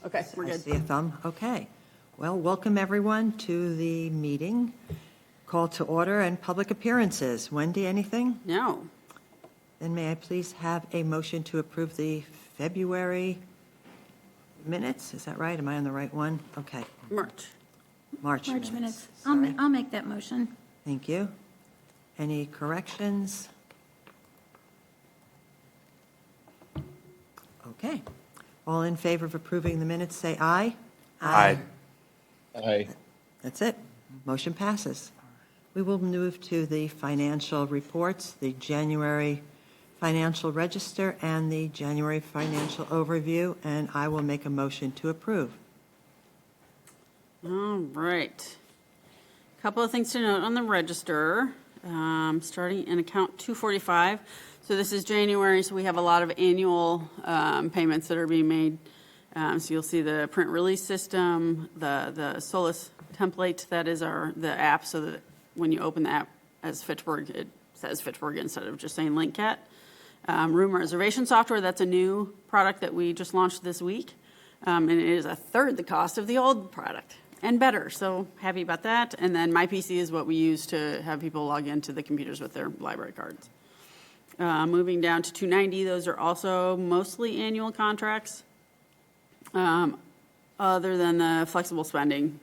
Okay, we're I good. see a thumb. Okay. Well, welcome everyone to the meeting. Call to order and public appearances. Wendy, anything? No. Then may I please have a motion to approve the February minutes? Is that right? Am I on the right one? Okay. March. March March minutes. minutes. I'll Sorry. I'll make that motion. Thank you. Any corrections? Okay. All in favor of approving the minutes, say aye. Aye. That's it. Motion passes. We will move to the financial reports, the January financial register and the January financial overview, and I will make a motion to approve. All right. Couple of things to note on the register, starting in account 245. So this is January, so we have a lot of annual payments that are being made. So you'll see the print release system, the Solus template, that is the app, so that when you open the app as Fitchburg, it says Fitchburg instead of just saying LinkCat. Room reservation software, that's a new product that we just launched this week. And it is a third the cost of the old product and better, so happy about that. And then MyPC is what we use to have people log into the computers with their library cards. Moving down to 290, those are also mostly annual contracts. Other than the flexible spending,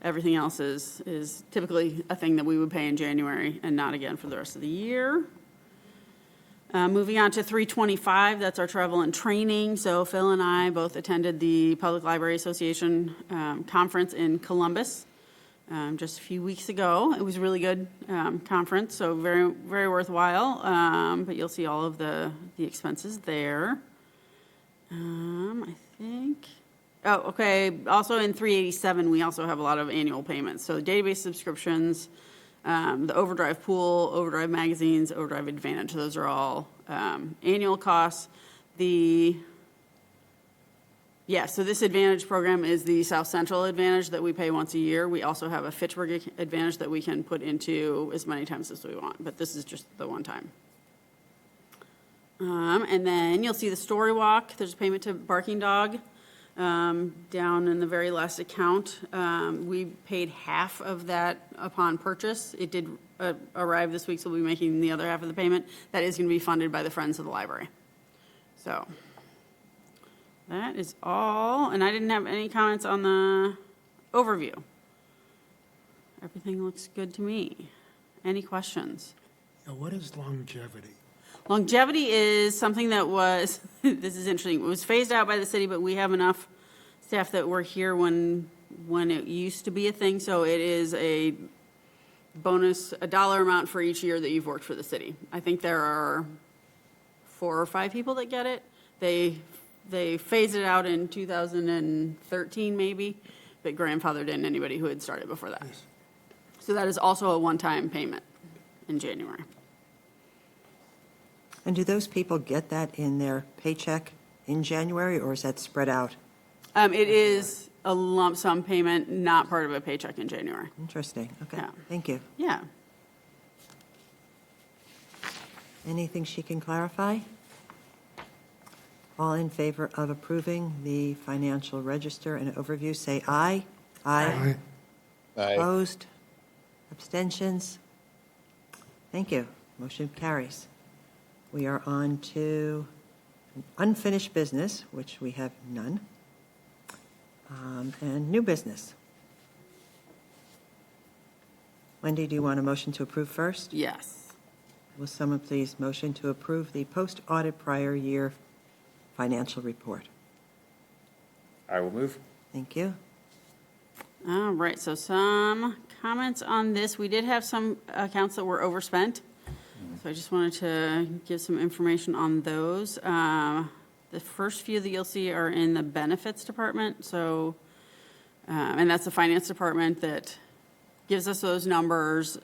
everything else is typically a thing that we would pay in January and not again for the rest of the year. Moving on to 325, that's our travel and training. So Phil and I both attended the Public Library Association conference in Columbus just a few weeks ago. It was a really good conference, so very, very worthwhile. But you'll see all of the expenses there. I think. Oh, okay. Also in 387, we also have a lot of annual payments. So database subscriptions, the Overdrive pool, Overdrive magazines, Overdrive Advantage. Those are all annual costs. So this Advantage program is the South Central Advantage that we pay once a year. We also have a Fitchburg Advantage that we can put into as many times as we want, but this is just the one time. And then you'll see the Story Walk. There's a payment to Barking Dog down in the very last account. We paid half of that upon purchase. It did arrive this week, so we'll be making the other half of the payment. That is going to be funded by the Friends of the Library. So that is all. And I didn't have any comments on the overview. Everything looks good to me. Any questions? Now, what is longevity? Longevity is something that was, this is interesting, it was phased out by the city, but we have enough staff that were here when it used to be a thing, so it is a bonus, a dollar amount for each year that you've worked for the city. I think there are 4 or 5 people that get it. They phased it out in 2013 maybe, but grandfathered in anybody who had started before that. Yes. So that is also a one-time payment in January. And do those people get that in their paycheck in January, or is that spread out? It is a lump sum payment, not part of a paycheck in January. Interesting. Okay. Yeah. Thank you. Yeah. Anything she can clarify? All in favor of approving the financial register and overview, say aye. Aye. Opposed? Abstentions? Thank you. Motion carries. We are on to unfinished business, which we have none, and new business. Wendy, do you want a motion to approve first? Yes. Will someone please motion to approve the post-audit prior year financial report? I will move. Thank you. All right, so some comments on this. We did have some accounts that were overspent. So I just wanted to give some information on those. The first few that you'll see are in the benefits department. So, and that's the finance department that gives us those numbers.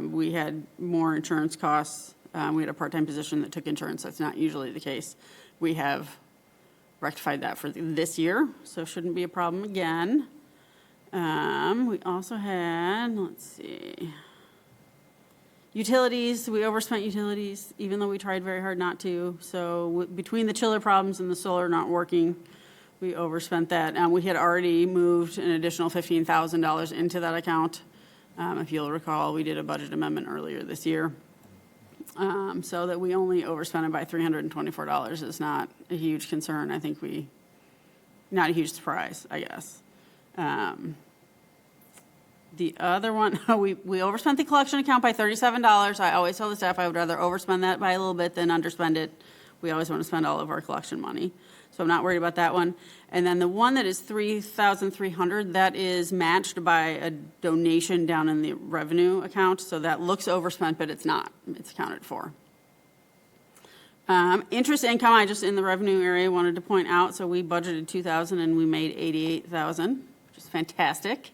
We had more insurance costs. We had a part-time position that took insurance. That's not usually the case. We have rectified that for this year, so shouldn't be a problem again. We also had, let's see, utilities. We overspent utilities, even though we tried very hard not to. So between the chiller problems and the solar not working, We overspent that. We had already moved an additional $15,000 into that account. If you'll recall, we did a budget amendment earlier this year. So that we only overspent it by $324 is not a huge concern. I think not a huge surprise, I guess. The other one, we overspent the collection account by $37. I always tell the staff I would rather overspend that by a little bit than underspend it. We always want to spend all of our collection money. So I'm not worried about that one. And then the one that is $3,300, that is matched by a donation down in the revenue account. So that looks overspent, but it's not. It's accounted for. Interest income, I just in the revenue area wanted to point out. So we budgeted $2,000 and we made $88,000, which is fantastic.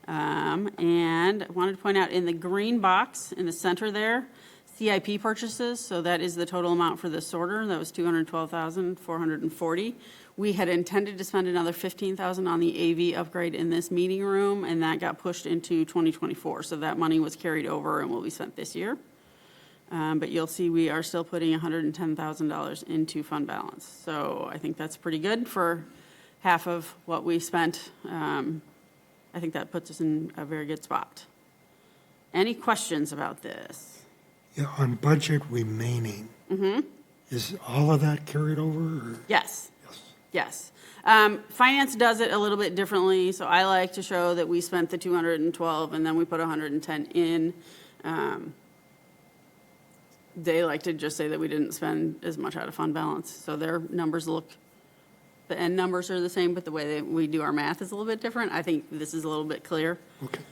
And I wanted to point out in the green box in the center there, CIP purchases, so that is the total amount for the sorter. That was $212,440. We had intended to spend another $15,000 on the AV upgrade in this meeting room, and that got pushed into 2024. So that money was carried over and will be spent this year. But you'll see we are still putting $110,000 into fund balance. So I think that's pretty good for half of what we spent. I think that puts us in a very good spot. Any questions about this? Yeah, on budget remaining, is all of that carried over? Or? Yes. Yes. Yes. Finance does it a little bit differently, so I like to show that we spent the 212 and then we put 110 in. They like to just say that we didn't spend as much out of fund balance, so their numbers look, the end numbers are the same, but the way that we do our math is a little bit different. I think this is a little bit clear. Okay.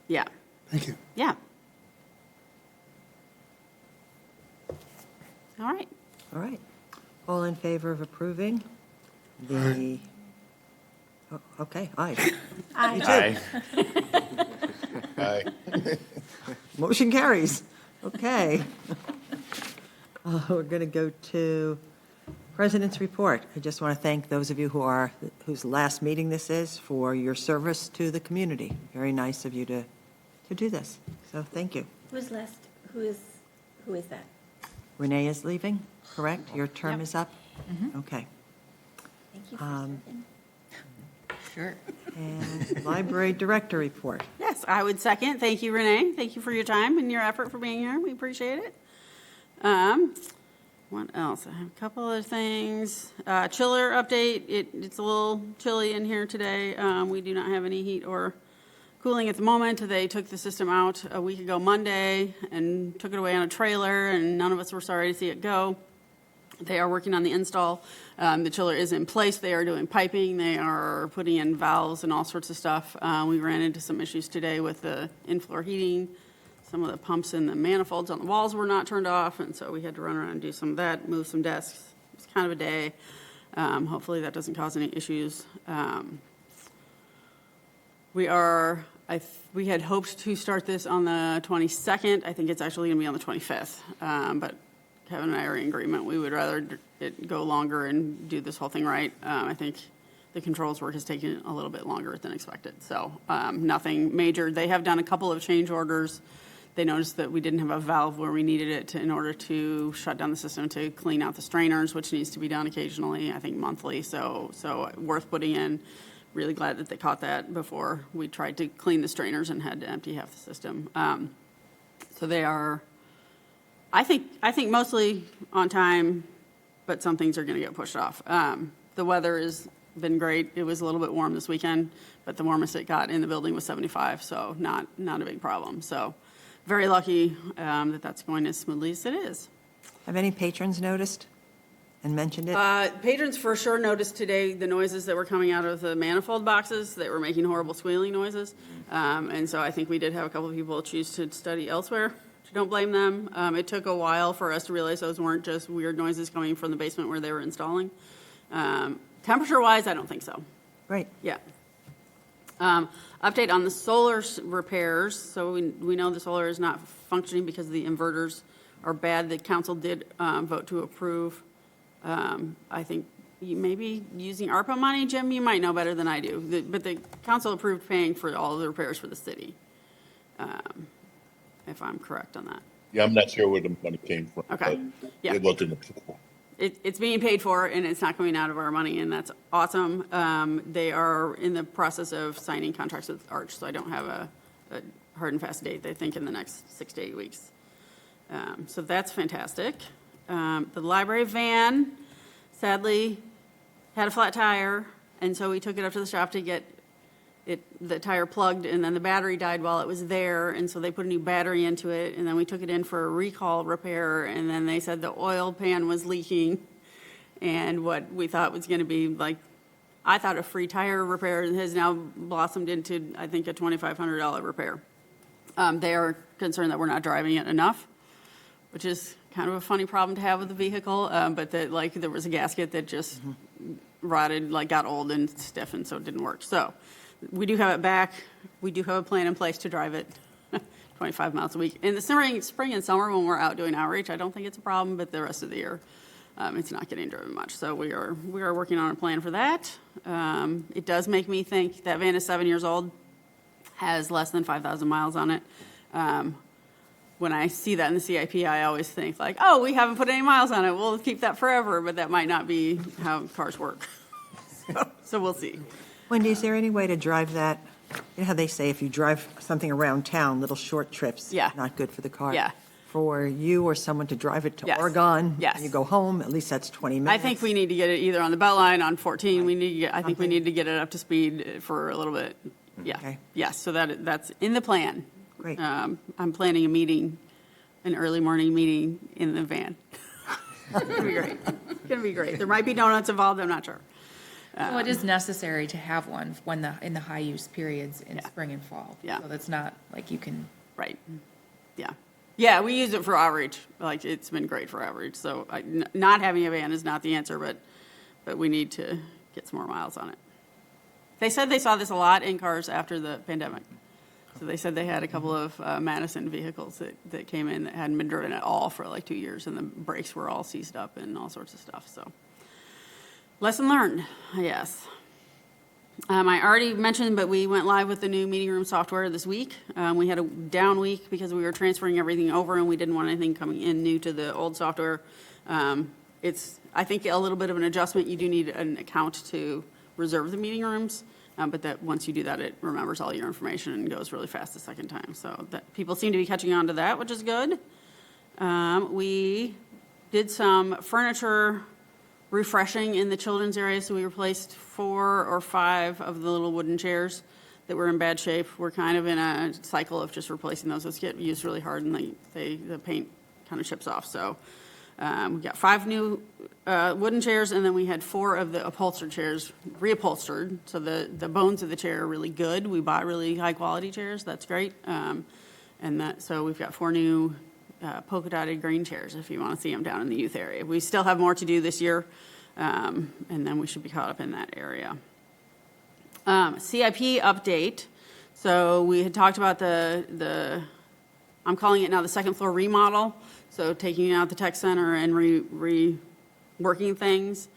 Yeah. Thank you. Yeah. All right. All right. All in favor of approving the, oh, okay, aye. Aye. Aye. Motion carries. Okay. We're going to go to President's Report. I just want to thank those of you whose last meeting this is for your service to the community. Very nice of you to do this. So thank you. Who's last? Who is that? Renee is leaving, correct? Your term Yep. is up? Okay. Thank you for serving. Sure. And Library Director Report. Yes, I would second. Thank you, Renee. Thank you for your time and your effort for being here. We appreciate it. What else? I have a couple other things. Chiller update. It's a little chilly in here today. We do not have any heat or cooling at the moment. They took the system out a week ago Monday and took it away on a trailer, and none of us were sorry to see it go. They are working on the install. The chiller is in place. They are doing piping. They are putting in valves and all sorts of stuff. We ran into some issues today with the in-floor heating. Some of the pumps and the manifolds on the walls were not turned off, and so we had to run around and do some of that, move some desks. It was kind of a day. Hopefully that doesn't cause any issues. We had hoped to start this on the 22nd. I think it's actually going to be on the 25th. But Kevin and I are in agreement. We would rather it go longer and do this whole thing right. I think the controls work has taken a little bit longer than expected. So nothing major. They have done a couple of change orders. They noticed that we didn't have a valve where we needed it in order to shut down the system to clean out the strainers, which needs to be done occasionally, I think monthly. So worth putting in. Really glad that they caught that before we tried to clean the strainers and had to empty half the system. So they are, I think mostly on time, but some things are going to get pushed off. The weather has been great. It was a little bit warm this weekend, but the warmest it got in the building was 75, so not a big problem. So very lucky that that's going as smoothly as it is. Have any patrons noticed and mentioned it? Patrons for sure noticed today the noises that were coming out of the manifold boxes that were making horrible squealing noises. And so I think we did have a couple of people choose to study elsewhere. Don't blame them. It took a while for us to realize those weren't just weird noises coming from the basement where they were installing. Temperature-wise, I don't think so. Right. Yeah. Update on the solar repairs. So we know the solar is not functioning because the inverters are bad. The council did vote to approve. I think you may be using ARPA money, Jim. You might know better than I do. But the council approved paying for all of the repairs for the city, if I'm correct on that. Yeah, I'm not sure where the money came from. Okay. but Yeah. It wasn't applicable. it's being paid for, and it's not coming out of our money, and that's awesome. They are in the process of signing contracts with Arch, so I don't have a hard and fast date. They think in the next 6 to 8 weeks. So that's fantastic. The library van, sadly, had a flat tire, and so we took it up to the shop to get the tire plugged, and then the battery died while it was there, and so they put a new battery into it, and then we took it in for a recall repair, and then they said the oil pan was leaking, and what we thought was going to be like, I thought a free tire repair has now blossomed into, I think, a $2,500 repair. They are concerned that we're not driving it enough, which is kind of a funny problem to have with the vehicle, but that, like, there was a gasket that just rotted, like, got old and stiff, and so it didn't work. So we do have it back. We do have a plan in place to drive it 25 miles a week. In the spring and summer, when we're out doing outreach, I don't think it's a problem, but the rest of the year, it's not getting driven much. So we are working on a plan for that. It does make me think that van is 7 years old, has less than 5,000 miles on it. When I see that in the CIP, I always think like, oh, we haven't put any miles on it. We'll keep that forever, but that might not be how cars work. So we'll see. Wendy, is there any way to drive that? You know how they say if you drive something around town, little short trips, Yeah. not good for the car? Yeah. For you or someone to drive it to Yes. Oregon? Yes. And you go home, at least that's 20 minutes. I think we need to get it either on the Beltline, on 14. We need to get, I think we need to get it up to speed for a little bit. Yeah. Okay. Yes, so that's in the plan. Great. I'm planning a meeting, an early morning meeting in the van. It's going to be great. It's going to be great. There might be donuts involved, I'm not sure. Well, it is necessary to have one in the high use periods in Yeah. spring and fall. Yeah. So that's not like you can, Right. Yeah. Yeah, we use it for outreach. Like, it's been great for outreach. So not having a van is not the answer, but we need to get some more miles on it. They said they saw this a lot in cars after the pandemic. So they said they had a couple of Madison vehicles that came in that hadn't been driven at all for like 2 years, and the brakes were all seized up and all sorts of stuff. So lesson learned, yes. I already mentioned, but we went live with the new meeting room software this week. We had a down week because we were transferring everything over, and we didn't want anything coming in new to the old software. It's, I think, a little bit of an adjustment. You do need an account to reserve the meeting rooms, but that once you do that, it remembers all your information and goes really fast the second time. So that people seem to be catching on to that, which is good. We did some furniture refreshing in the children's area, so we replaced 4 or 5 of the little wooden chairs that were in bad shape. We're kind of in a cycle of just replacing those. Those get used really hard, and the paint kind of chips off. So we got 5 new wooden chairs, and then we had 4 of the upholstered chairs reupholstered. So the bones of the chair are really good. We bought really high-quality chairs. That's great. So we've got 4 new polka dotted green chairs if you want to see them down in the youth area. We still have more to do this year, and then we should be caught up in that area. CIP update. So we had talked about the I'm calling it now the second floor remodel. So taking out the tech center and reworking things.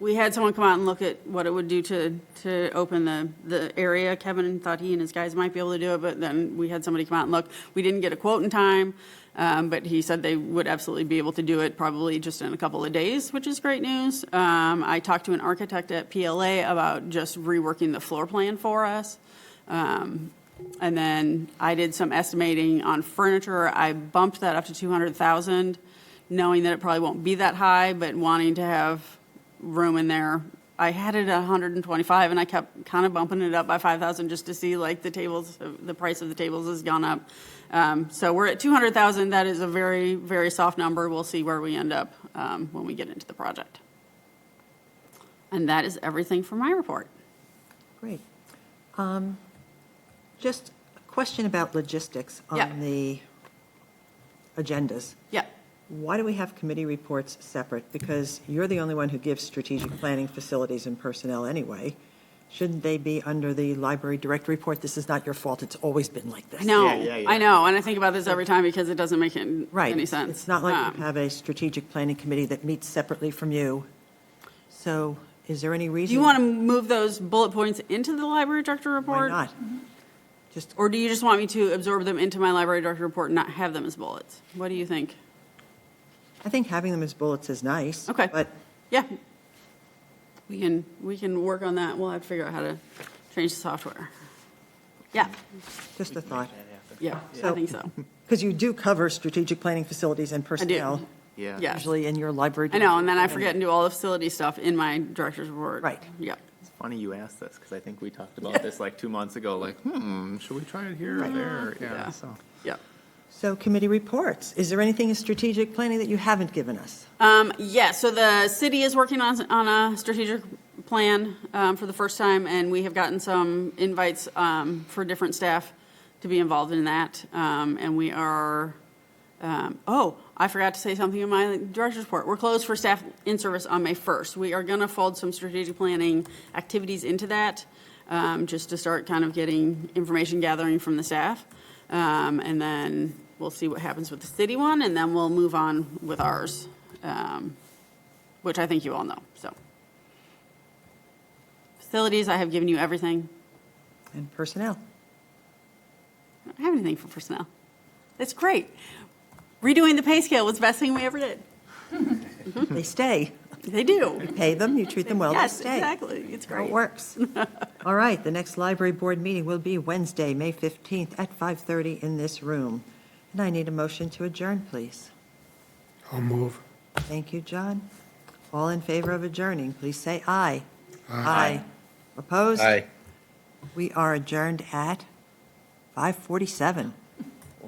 We had someone come out and look at what it would do to open the area. Kevin thought he and his guys might be able to do it, but then we had somebody come out and look. We didn't get a quote in time, but he said they would absolutely be able to do it probably just in a couple of days, which is great news. I talked to an architect at PLA about just reworking the floor plan for us. And then I did some estimating on furniture. I bumped that up to $200,000, knowing that it probably won't be that high, but wanting to have room in there. I had it at 125, and I kept kind of bumping it up by 5,000 just to see like the price of the tables has gone up. So we're at 200,000. That is a very, very soft number. We'll see where we end up when we get into the project. And that is everything for my report. Great. Just a question about logistics Yeah. on the agendas. Yeah. Why do we have committee reports separate? Because you're the only one who gives strategic planning, facilities, and personnel anyway. Shouldn't they be under the library direct report? This is not your fault. It's always been like this. I know. Yeah. I know. And I think about this every time because it doesn't make Right. any sense. It's not like you have a strategic planning committee that meets separately from you. So is there any reason? Do you want to move those bullet points into the library director report? Why not? Just, Or do you just want me to absorb them into my library director report and not have them as bullets? What do you think? I think having them as bullets is nice. Okay. But Yeah. We can work on that. We'll have to figure out how to change the software. Yeah, just a thought. yeah, I So- think so. Because you do cover strategic planning, facilities, and personnel. Yeah. Yeah. Usually in your library. I know, and then I forget and do all the facility stuff in my director's report. Right. Yeah. It's funny you asked this, because I think we talked about this like 2 months ago, like, should we try it here or there? Yeah. Yeah, so. Yeah. So committee reports. Is there anything in strategic planning that you haven't given us? Yeah, so the city is working on a strategic plan for the first time, and we have gotten some invites for different staff to be involved in that. And we are, I forgot to say something in my director's report. We're closed for staff in service on May 1st. We are going to fold some strategic planning activities into that, just to start kind of getting information gathering from the staff. And then we'll see what happens with the city one, and then we'll move on with ours, which I think you all know, so. Facilities, I have given you everything. And personnel? I don't have anything for personnel. It's great. Redoing the pay scale was the best thing we ever did. They stay. They do. Pay them, you treat them well, they Yes, stay. exactly. It's How great. it works. All right, the next library board meeting will be Wednesday, May 15th at 5:30 in this room. And I need a motion to adjourn, please. I'll move. Thank you, John. All in favor of adjourning, please say aye. Aye. Opposed? Aye. We are adjourned at 5:47.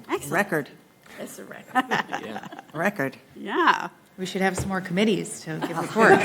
Excellent. Record, That's a record. Yeah. record. Yeah. We should have some more committees to give reports.